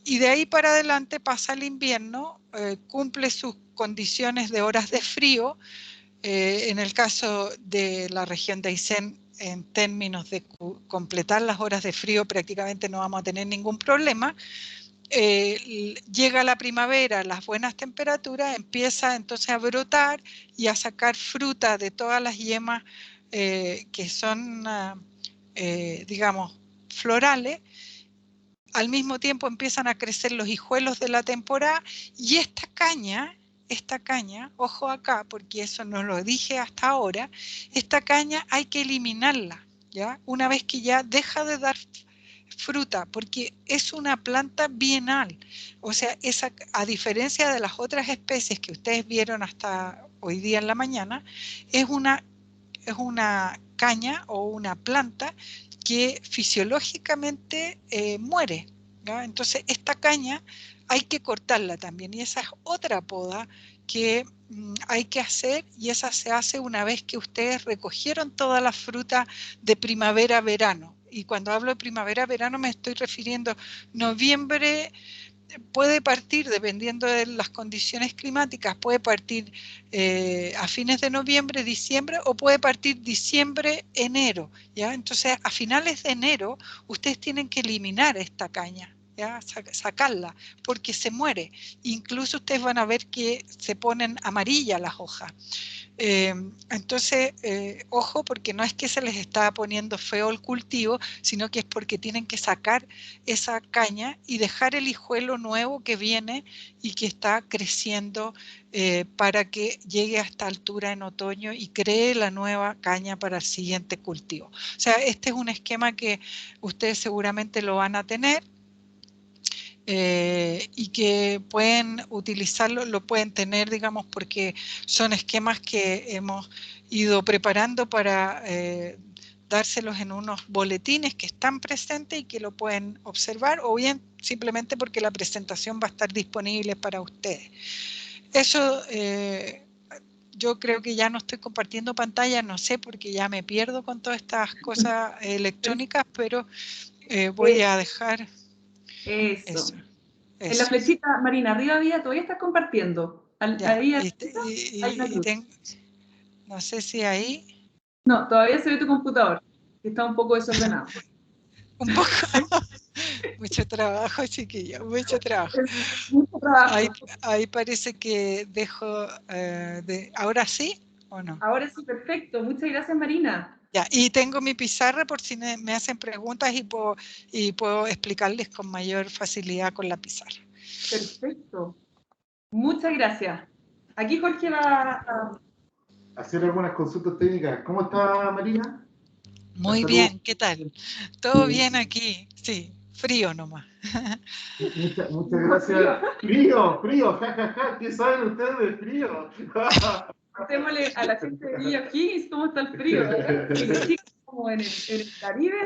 Y de ahí para adelante pasa el invierno, cumple sus condiciones de horas de frío. En el caso de la región de Aysén, en términos de completar las horas de frío, prácticamente no vamos a tener ningún problema. Llega la primavera, las buenas temperaturas, empieza entonces a brotar y a sacar fruta de todas las yemas que son, digamos, florales. Al mismo tiempo empiezan a crecer los hijuelos de la temporada, y esta caña, ojo acá, porque eso no lo dije hasta ahora, esta caña hay que eliminarla, ¿ya? Una vez que ya deja de dar fruta, porque es una planta bienal. O sea, a diferencia de las otras especies que ustedes vieron hasta hoy día en la mañana, es una caña o una planta que fisiológicamente muere, ¿ya? Entonces esta caña hay que cortarla también, y esa es otra poda que hay que hacer, y esa se hace una vez que ustedes recogieron toda la fruta de primavera-verano. Y cuando hablo de primavera-verano me estoy refiriendo a noviembre. Puede partir, dependiendo de las condiciones climáticas, puede partir a fines de noviembre, diciembre, o puede partir diciembre, enero, ¿ya? Entonces, a finales de enero, ustedes tienen que eliminar esta caña, ¿ya? Sacarla, porque se muere. Incluso ustedes van a ver que se ponen amarillas las hojas. Entonces, ojo, porque no es que se les está poniendo feo el cultivo, sino que es porque tienen que sacar esa caña y dejar el hijuelo nuevo que viene y que está creciendo para que llegue a esta altura en otoño y cree la nueva caña para el siguiente cultivo. O sea, este es un esquema que ustedes seguramente lo van a tener. Y que pueden utilizarlo, lo pueden tener, digamos, porque son esquemas que hemos ido preparando para dárselos en unos boletines que están presentes y que lo pueden observar, o bien simplemente porque la presentación va a estar disponible para ustedes. Eso, yo creo que ya no estoy compartiendo pantalla, no sé, porque ya me pierdo con todas estas cosas electrónicas, pero voy a dejar Eso. eso. En la flechita, Marina, arriba había, todavía estás compartiendo. Ya, Ahí hay una cruz. no sé si ahí. No, todavía se ve tu computador, que está un poco desordenado. Un poco. Mucho trabajo, chiquillo, mucho trabajo. Mucho trabajo. Ahí parece que dejo ¿ahora sí o no? Ahora sí, perfecto. Muchas gracias, Marina. Ya, y tengo mi pizarra por si me hacen preguntas y puedo explicarles con mayor facilidad con la pizarra. Perfecto. Muchas gracias. Aquí Jorge va a hacer algunas consultas técnicas. ¿Cómo está, Marina? Muy bien, ¿qué tal? ¿Todo bien aquí? Sí, frío nomás. Muchas gracias. Frío, jajaja. ¿Qué saben ustedes de frío? Contémosle a la gente de Villa O'Higgins cómo está el frío, ¿verdad? Como en el Caribe.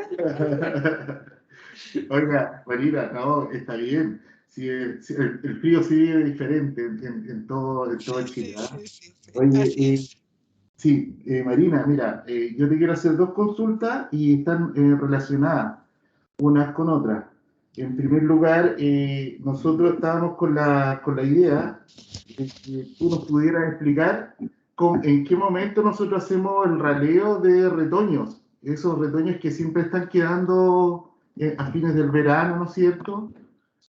Oiga, Marina, no, está bien. Sí, el frío sí es diferente en todo Chile. Sí. Oye, Así es. sí, Marina, mira, yo te quiero hacer dos consultas y están relacionadas unas con otras. En primer lugar, nosotros estábamos con la idea de que tú nos pudieras explicar en qué momento nosotros hacemos el raleo de retoños, esos retoños que siempre están quedando a fines del verano, ¿no es cierto?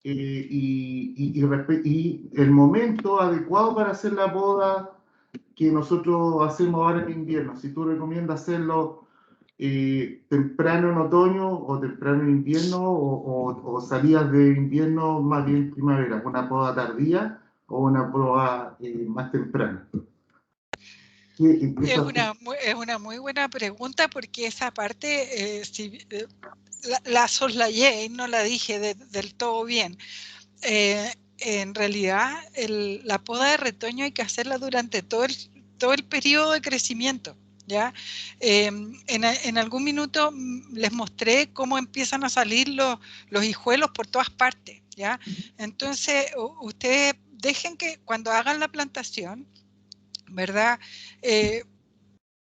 Y el momento adecuado para hacer la poda que nosotros hacemos ahora en invierno. Si tú recomiendas hacerlo temprano en otoño o temprano en invierno o salidas de invierno más bien primavera, una poda tardía o una poda más temprana. Es una muy buena pregunta, porque esa parte la soslayé y no la dije del todo bien. En realidad, la poda de retoño hay que hacerla durante todo el periodo de crecimiento, ¿ya? En algún minuto les mostré cómo empiezan a salir los hijuelos por todas partes, ¿ya? Entonces, ustedes dejen que cuando hagan la plantación, ¿verdad?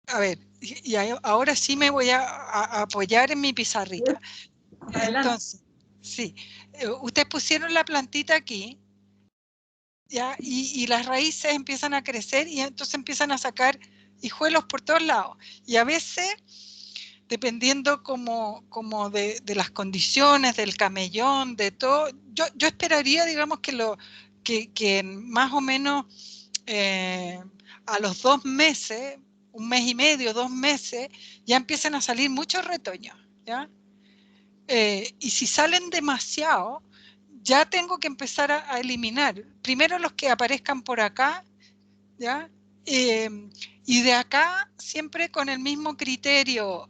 A ver, y ahora sí me voy a apoyar en mi pizarrita. Adelante. Entonces, sí, ustedes pusieron la plantita aquí, ¿ya? Y las raíces empiezan a crecer y entonces empiezan a sacar hijuelos por todos lados. Y a veces, dependiendo como de las condiciones, del camellón, de todo, yo esperaría, digamos, que más o menos a los 2 meses, 1 mes y medio, 2 meses, ya empiezan a salir muchos retoños, ¿ya? Y si salen demasiado, ya tengo que empezar a eliminar. Primero los que aparezcan por acá, ¿ya? Y de acá siempre con el mismo criterio,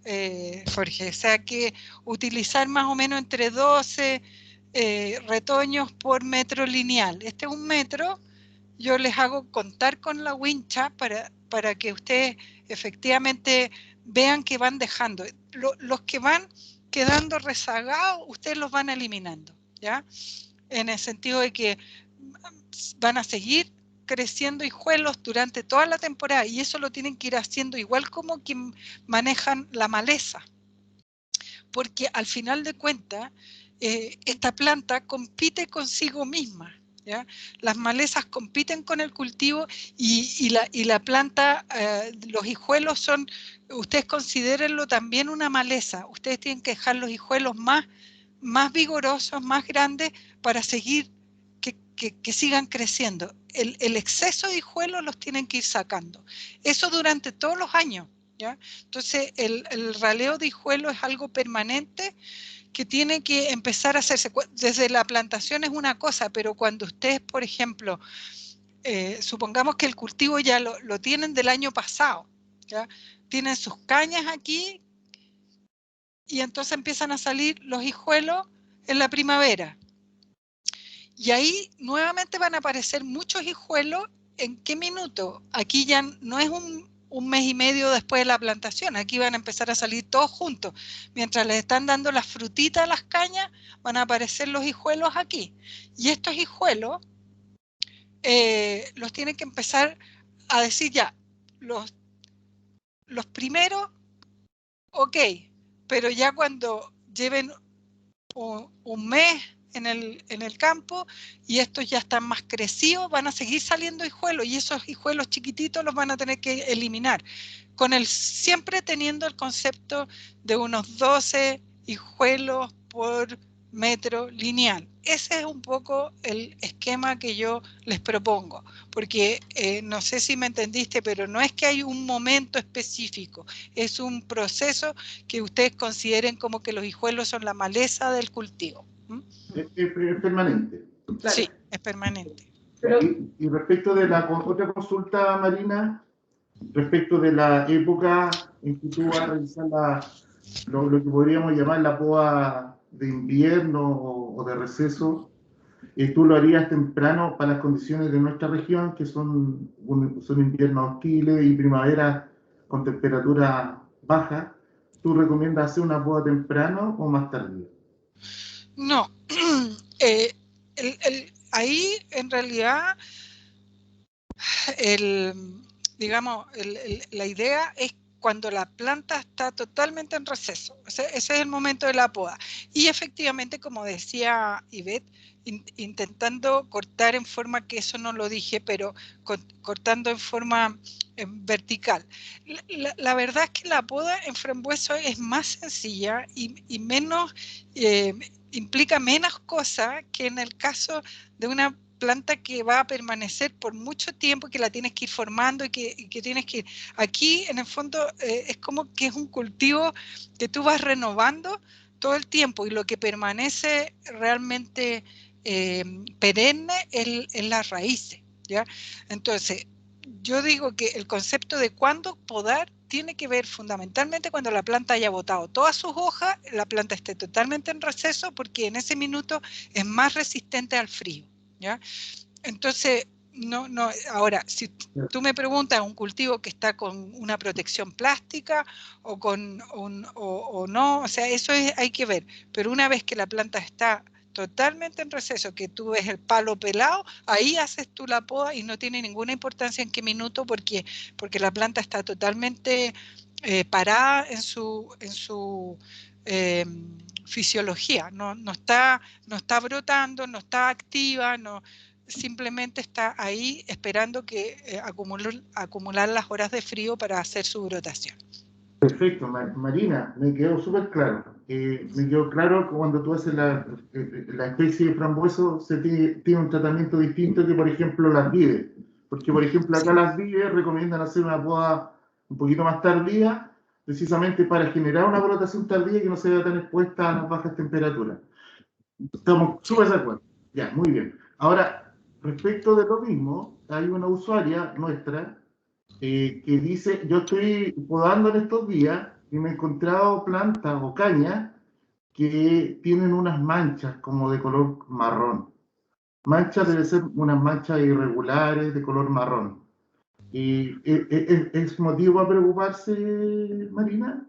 Jorge, o sea que utilizar más o menos entre 12 retoños por metro lineal. Este es 1 metro, yo les hago contar con la wincha para que ustedes efectivamente vean que van dejando. Los que van quedando rezagados, ustedes los van eliminando, ¿ya? En el sentido de que van a seguir creciendo hijuelos durante toda la temporada y eso lo tienen que ir haciendo igual como quien manejan la maleza, porque al final de cuentas esta planta compite consigo misma, ¿ya? Las malezas compiten con el cultivo y la planta, los hijuelos son, ustedes considérenlo también una maleza, ustedes tienen que dejar los hijuelos más vigorosos, más grandes para seguir que sigan creciendo. El exceso de hijuelos los tienen que ir sacando. Eso durante todos los años, ¿ya? Entonces, el raleo de hijuelos es algo permanente que tiene que empezar a hacerse. Desde la plantación es una cosa, pero cuando ustedes, por ejemplo, supongamos que el cultivo ya lo tienen del año pasado, ¿ya? Tienen sus cañas aquí y entonces empiezan a salir los hijuelos en la primavera. Y ahí nuevamente van a aparecer muchos hijuelos. ¿En qué minuto? Aquí ya no es un mes y medio después de la plantación. Aquí van a empezar a salir todos juntos. Mientras les están dando las frutitas a las cañas, van a aparecer los hijuelos aquí. Y estos hijuelos los tienen que empezar a decir ya. Los primeros, ok. Pero ya cuando lleven un mes en el campo y estos ya están más crecidos, van a seguir saliendo hijuelos y esos hijuelos chiquititos los van a tener que eliminar, siempre teniendo el concepto de unos 12 hijuelos por metro lineal. Ese es un poco el esquema que yo les propongo, porque no sé si me entendiste, pero no es que hay un momento específico, es un proceso que ustedes consideren como que los hijuelos son la maleza del cultivo. Es permanente. Claro. Sí, es permanente. Pero, Y respecto de la otra consulta, Marina, respecto de la época en que tú vas a realizar lo que podríamos llamar la poda de invierno o de receso, tú lo harías temprano para las condiciones de nuestra región, que son inviernos hostiles y primavera con temperatura baja. ¿Tú recomiendas hacer una poda temprano o más tardía? No, ahí en realidad digamos, la idea es cuando la planta está totalmente en receso. Ese es el momento de la poda. Y efectivamente, como decía Ivette, intentando cortar en forma, que eso no lo dije, pero cortando en forma vertical. La verdad es que la poda en frambuesa es más sencilla y menos, implica menos cosas que en el caso de una planta que va a permanecer por mucho tiempo, que la tienes que ir formando y que tienes que ir. Aquí, en el fondo, es como que es un cultivo que tú vas renovando todo el tiempo y lo que permanece realmente perenne es las raíces, ¿ya? Entonces, yo digo que el concepto de cuándo podar tiene que ver fundamentalmente cuando la planta haya botado todas sus hojas, la planta esté totalmente en receso, porque en ese minuto es más resistente al frío, ¿ya? Entonces, No, no, ahora, si tú me preguntas un cultivo que está con una protección plástica o no, o sea, eso hay que ver. Pero una vez que la planta está totalmente en receso, que tú ves el palo pelado, ahí haces tú la poda y no tiene ninguna importancia en qué minuto, porque la planta está totalmente parada en su fisiología, no está brotando, no está activa, simplemente está ahí esperando que acumular las horas de frío para hacer su brotación. Perfecto, Marina, me quedó súper claro. Me quedó claro que cuando tú haces la especie de frambueso tiene un tratamiento distinto que, por ejemplo, las vides. Porque, por ejemplo, acá Sí. las vides recomiendan hacer una poda un poquito más tardía, precisamente para generar una brotación tardía que no se vea tan expuesta a las bajas temperaturas. Estamos súper de acuerdo. Ya, muy bien. Ahora, respecto de lo mismo, hay una usuaria nuestra que dice, yo estoy podando en estos días y me he encontrado plantas o cañas que tienen unas manchas como de color marrón. Manchas debe ser unas manchas irregulares de color marrón. ¿Y es motivo a preocuparse, Marina?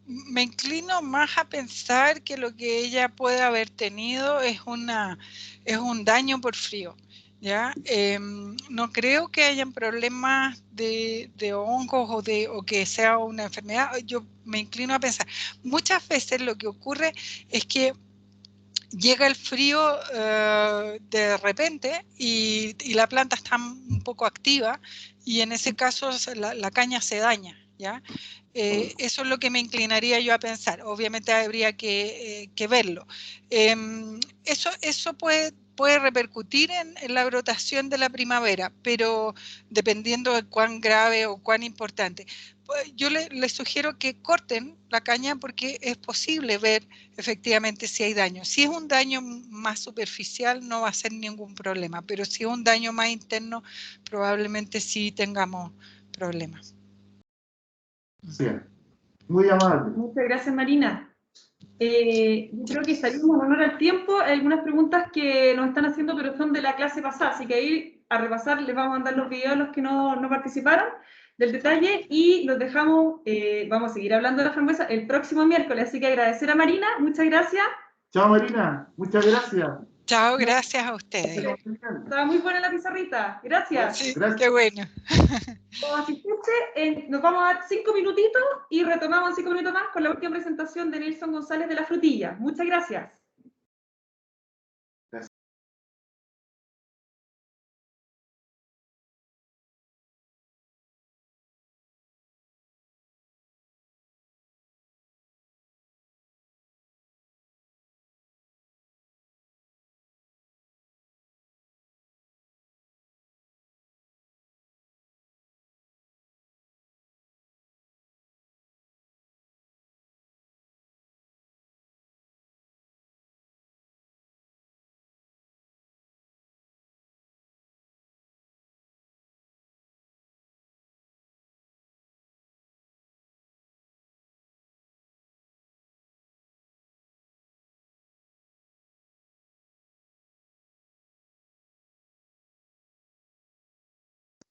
Me inclino más a pensar que lo que ella puede haber tenido es un daño por frío, ¿ya? No creo que hayan problemas de hongos o que sea una enfermedad. Yo me inclino a pensar. Muchas veces lo que ocurre es que llega el frío de repente y la planta está un poco activa y en ese caso la caña se daña, ¿ya? Eso es lo que me inclinaría yo a pensar. Obviamente habría que verlo. Eso puede repercutir en la brotación de la primavera, pero dependiendo de cuán grave o cuán importante. Pues yo les sugiero que corten la caña porque es posible ver efectivamente si hay daño. Si es un daño más superficial no va a ser ningún problema, pero si es un daño más interno probablemente sí tengamos problemas. Bien, muy amable. Muchas gracias, Marina. Yo creo que estaríamos en honor al tiempo. Hay algunas preguntas que nos están haciendo, pero son de la clase pasada, así que ahí a repasar les vamos a mandar los videos a los que no participaron del detalle y los dejamos, vamos a seguir hablando de la frambuesa el próximo miércoles, así que agradecer a Marina, muchas gracias. Chao, Marina, muchas gracias. Chao, gracias a ustedes. Estaba muy buena la pizarrita, gracias. Sí, Gracias. qué bueno. Como asistente, nos vamos a dar 5 minutitos y retomamos en 5 minutos más con la última presentación de Nelson González de la Frutilla. Muchas gracias.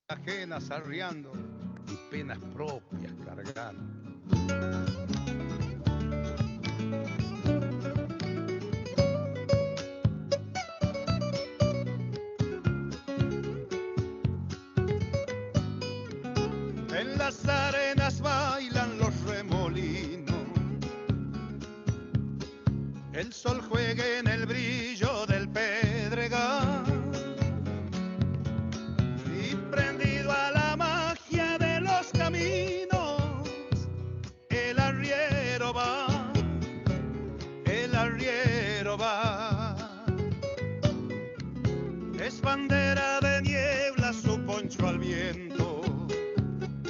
Ajenas arriando y penas propias cargando. En las arenas bailan los remolinos, el sol juega en el brillo del pedregal. El arriero va, es bandera